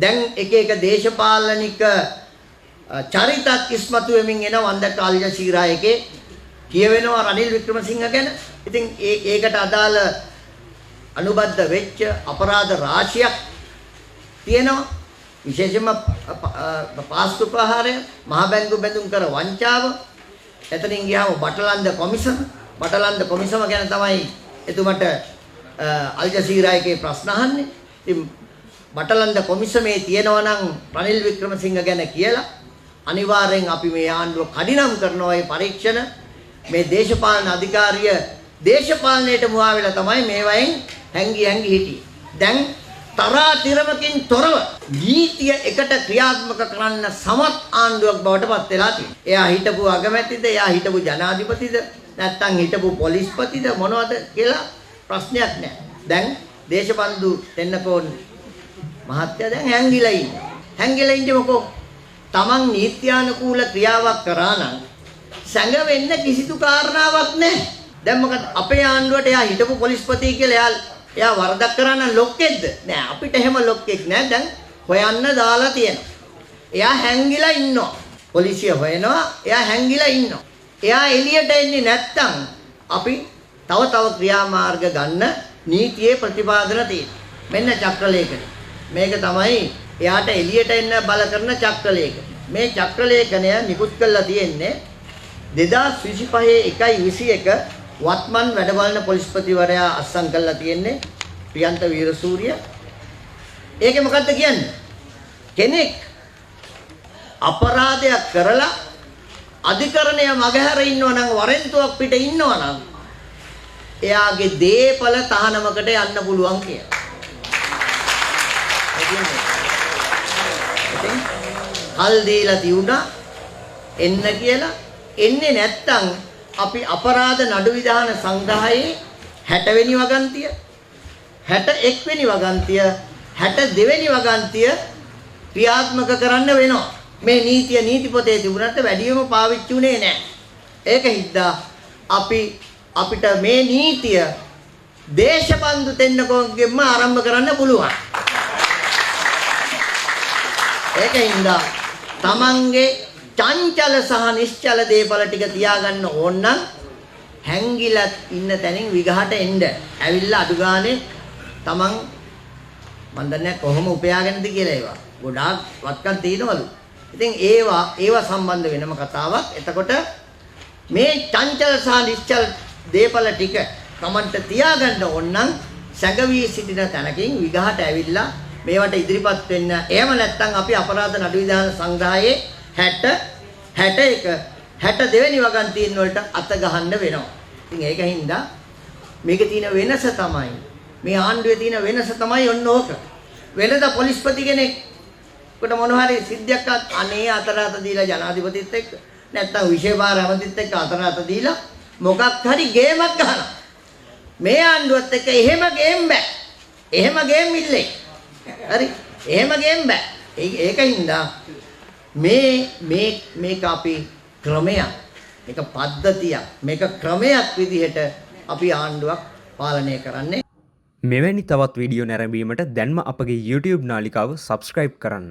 දැන් එක දේශපාලනික චරිතත් ඉස්මතු වෙමින් එන වන්දට අල් ජසීරා එකේ කියවෙනවා රනිල් වික්‍රමසිංහ ගැන. ඉතින් ඒකට අදාළ අනුබද්ධ වෙච්ච අපරාධ රාශියක් තියෙනවා. විශේෂයෙන්ම පාස්තු ප්‍රහාරය, මහ බැංකු බැඳුම් කර වංචාව, එතනින් ගියාම බටලන්ද කොමිසම ගැන තමයි එතුමට අල් ජසීරා එකේ ප්‍රශ්න අහන්නේ. ඉතින් බටලන්ද කොමිසමේ තියෙනවා නම් රනිල් වික්‍රමසිංහ ගැන කියලා අනිවාර්යෙන් අපි මේ ආණ්ඩුව කඩිනම් කරනවා. මේ පරීක්ෂණ මේ දේශපාලන අධිකාරිය දේශපාලනයට මුවා වෙලා තමයි මේවයින් හැංගි හිටියේ. දැන් තරාතිරමකින් තොරව නීතිය එකට ක්‍රියාත්මක කරන්න සමත් ආණ්ඩුවක් බවට පත් වෙලා තියෙනවා. එයා හිටපු අගමැතිද, එයා හිටපු ජනාධිපතිද, නැත්නම් හිටපු පොලිස්පතිද මොනවද කියලා ප්‍රශ්නයක් නැහැ. දැන් දේශබන්දු දෙන්නකෝන් මහත්තයා දැන් හැංගිලා ඉන්නවා. හැංගිලා ඉන්නේ මොකෝ? Taman නීත්‍යානුකූල ක්‍රියාවක් කරා නම් සංගවෙන්න කිසිදු කාරණාවක් නැහැ. දැන් මොකද අපේ ආණ්ඩුවට එයා හිටපු පොලිස්පති කියලා එයා වරදක් කරා නම් ලොක්කෙක්ද? නෑ, අපිට එහෙම ලොක්කෙක් නෑ. දැන් හොයන්න දාලා තියෙනවා. එයා හැංගිලා ඉන්නවා. පොලිසිය හොයනවා. එයා හැංගිලා ඉන්නවා. එයා එළියට එන්නේ නැත්තම් අපි තව ක්‍රියාමාර්ග ගන්න නීතියේ ප්‍රතිපාදන තියෙනවා. මෙන්න චක්‍රලේඛනය. මේක තමයි එයාට එළියට එන්න බල කරන චක්‍රලේඛනය. මේ චක්‍රලේඛනය නිකුත් කරලා තියෙන්නේ 2025 1/21 වත්මන් වැඩබලන පොලිස්පතිවරයා අත්සන් කරලා තියෙන්නේ ප්‍රියන්ත වීරසූරිය. ඒකේ මොකද්ද කියන්නේ? කෙනෙක් අපරාධයක් කරලා අධිකරණය මගහැර ඉන්නවා නම්, වරෙන්තුවක් පිට ඉන්නවා නම් එයාගේ දේපල තහනමකට යන්න පුළුවන් කියලා. කල් දීලා තියුණා එන්න කියලා. එන්නේ නැත්තම් අපි අපරාධ නඩු විධාන සංග්‍රහයේ 60 වෙනි වගන්තිය, 61 වෙනි වගන්තිය, 62 වෙනි වගන්තිය ක්‍රියාත්මක කරන්න වෙනවා. මේ නීතිය නීති පොතේ තිබුණාට වැඩියම පාවිච්චි උනේ නැහැ. ඒක හින්දා අපිට මේ නීතිය දේශබන්දු දෙන්නකෝගෙන්ම ආරම්භ කරන්න පුළුවන්. ඒක හින්දා තමන්ගේ චංචල සහ නිශ්චල දේපල ටික තියාගන්න ඕන නම් හැංගිලා ඉන්න තැනින් විගහට එන්න. ඇවිල්ලා අඩු ගානේ තමන් මන් දන්නේ කොහොම උපයාගෙනද කියලා ඒවා. ගොඩාක් වත්කම් තියෙනවලු. ඉතින් ඒවා සම්බන්ධ වෙනම කතාවක්. එතකොට මේ චංචල සහ නිශ්චල දේපල ටික තමන්ට තියාගන්න ඕන නම් සැඟවී සිටින තැනකින් විගහට ඇවිල්ලා මේවට ඉදිරිපත් වෙන්න. එහෙම නැත්නම් අපි අපරාධ නඩු විධාන සංග්‍රහයේ 60, 61, 62 වෙනි වගන්තියන් වලට අත ගහන්න වෙනවා. ඉතින් ඒක හින්දා මේකේ තියෙන වෙනස තමයි, මේ ආණ්ඩුවේ තියෙන වෙනස තමයි ඔන්න ඕක. වෙනද පොලිස්පති කෙනෙක්ට මොන හරි සිද්ධියක් අනේ අතර දීලා ජනාධිපතිත් එක්ක නැත්නම් විශේෂ ඇමතිත් එක්ක අතර දීලා මොකක් හරි ගේමක් ගහනවා. මේ ආණ්ඩුවත් එක්ක එහෙම ගේම් බෑ. එහෙම ගේම් ඉල්ලේ. හරි. එහෙම ගේම් බෑ. ඒක හින්දා මේක අපි ක්‍රමයක්, මේක පද්ධතියක්, මේක ක්‍රමයක් විදිහට අපි ආණ්ඩුවක් පාලනය කරන්නේ. මෙවැනි තවත් වීඩියෝ නැරඹීමට දැන්ම අපගේ YouTube නාලිකාව සබස්ක්‍රයිබ් කරන්න.